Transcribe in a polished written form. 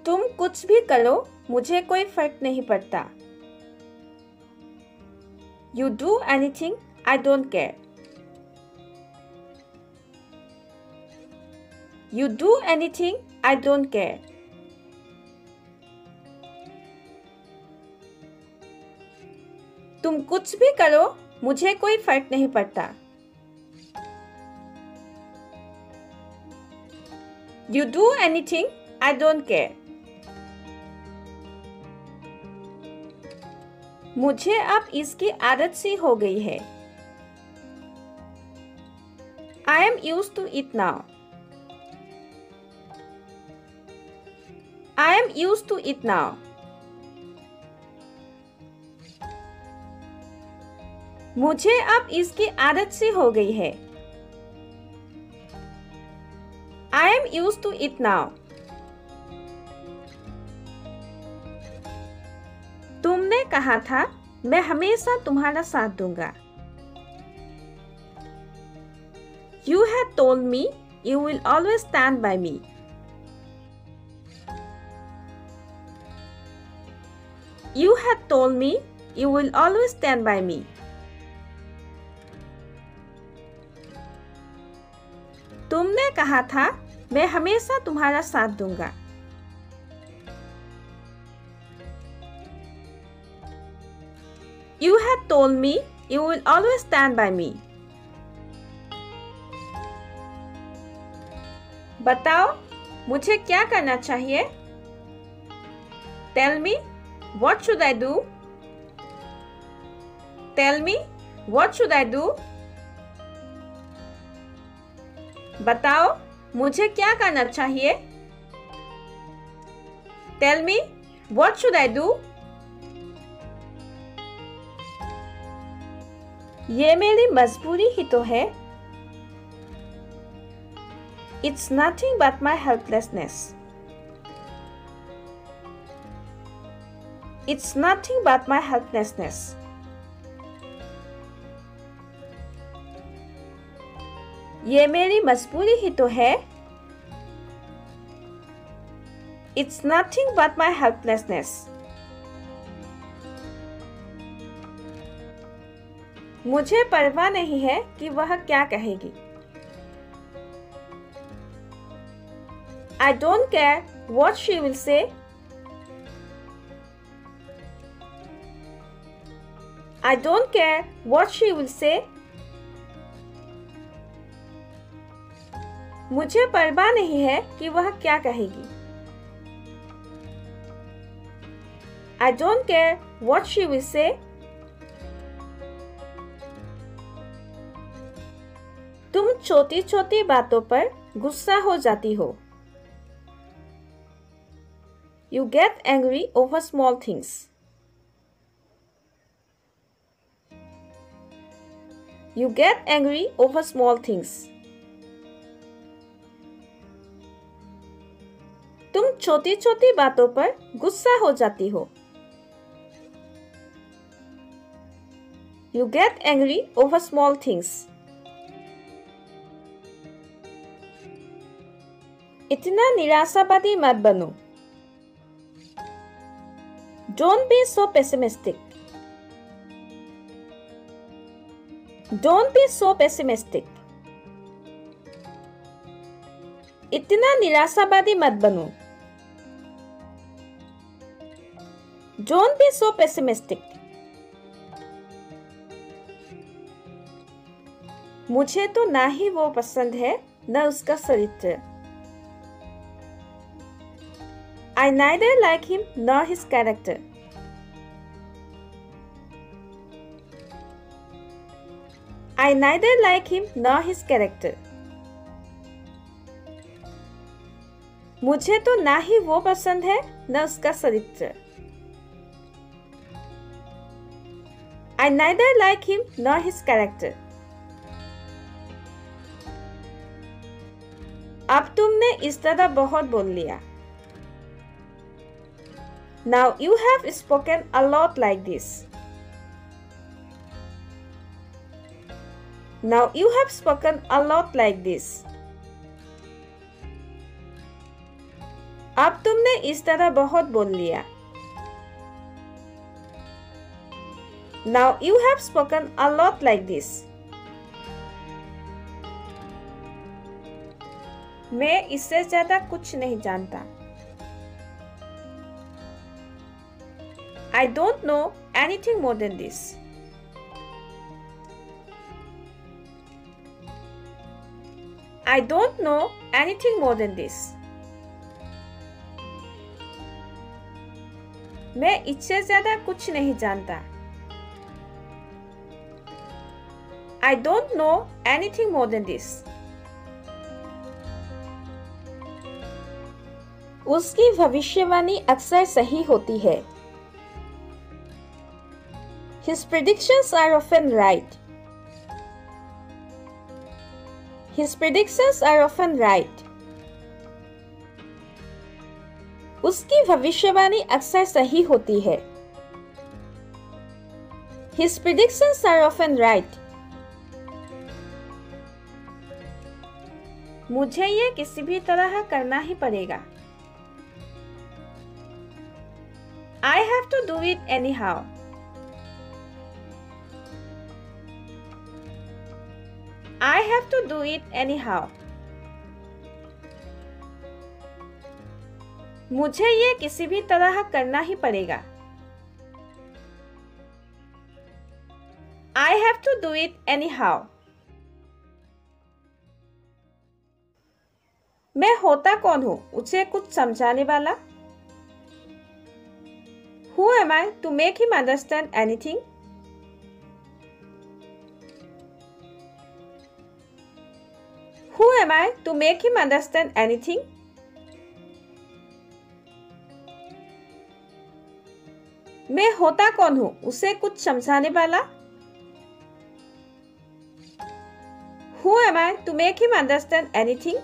तुम कुछ भी करो, मुझे कोई फर्क नहीं पड़ता। You do anything, I don't care. You do anything, I don't care. तुम कुछ भी करो, मुझे कोई फर्क नहीं पड़ता। You do anything, I don't care. मुझे अब इसकी आदत सी हो गई है। I am used to it now. I am used to it now. मुझे अब इसकी आदत सी हो गई है। I am used to it now. तुमने कहा था मैं हमेशा तुम्हारा साथ दूंगा। You had told me you will always stand by me. You had told me you will always stand by me. तुमने कहा था मैं हमेशा तुम्हारा साथ दूंगा। You had told me you will always stand by me. बताओ मुझे क्या करना चाहिए? Tell me, what should I do? Tell me, what should I do? बताओ मुझे क्या करना चाहिए? Tell me, what should I do? ये मेरी मजबूरी ही तो है। It's nothing but my helplessness. It's nothing but my helplessness. ये मेरी मजबूरी ही तो है। It's nothing but my helplessness. मुझे परवाह नहीं है कि वह क्या कहेगी। I don't care what she will say. I don't care what she will say. मुझे परवाह नहीं है कि वह क्या कहेगी। I don't care what she will say. तुम छोटी छोटी बातों पर गुस्सा हो जाती हो। You get angry over small things. You get angry over small things. तुम छोटी छोटी बातों पर गुस्सा हो जाती हो। You get angry over small things. इतना निराशावादी मत बनो। Don't be so pessimistic. Don't be so pessimistic. इतना निराशावादी मत बनो। Don't be so pessimistic. मुझे तो ना ही वो पसंद है न उसका चरित्र। I neither like him nor his character. I neither like him nor his character. मुझे तो ना ही वो पसंद है न उसका चरित्र। I neither like him nor his character. अब तुमने इस तरह बहुत बोल लिया। Now you have spoken a lot like this. Now you have spoken a lot like this. अब तुमने इस तरह बहुत बोल लिया। Now you have spoken a lot like this. मैं इससे ज्यादा कुछ नहीं जानता। I don't know anything more than this. I don't know anything more than this. मैं इससे ज्यादा कुछ नहीं जानता। I don't know anything more than this. उसकी भविष्यवाणी अक्सर सही होती है। His predictions are often right. His predictions are often right. उसकी भविष्यवाणी अक्सर सही होती है। His predictions are often right. मुझे ये किसी भी तरह करना ही पड़ेगा। I have to do it anyhow. I have to do it anyhow. मुझे ये किसी भी तरह करना ही पड़ेगा। I have to do it anyhow. मैं होता कौन हूं उसे कुछ समझाने वाला? Who am I to make him understand anything? Who am I to make him understand anything? मैं होता कौन हूं उसे कुछ समझाने वाला? Who am I to make him understand anything?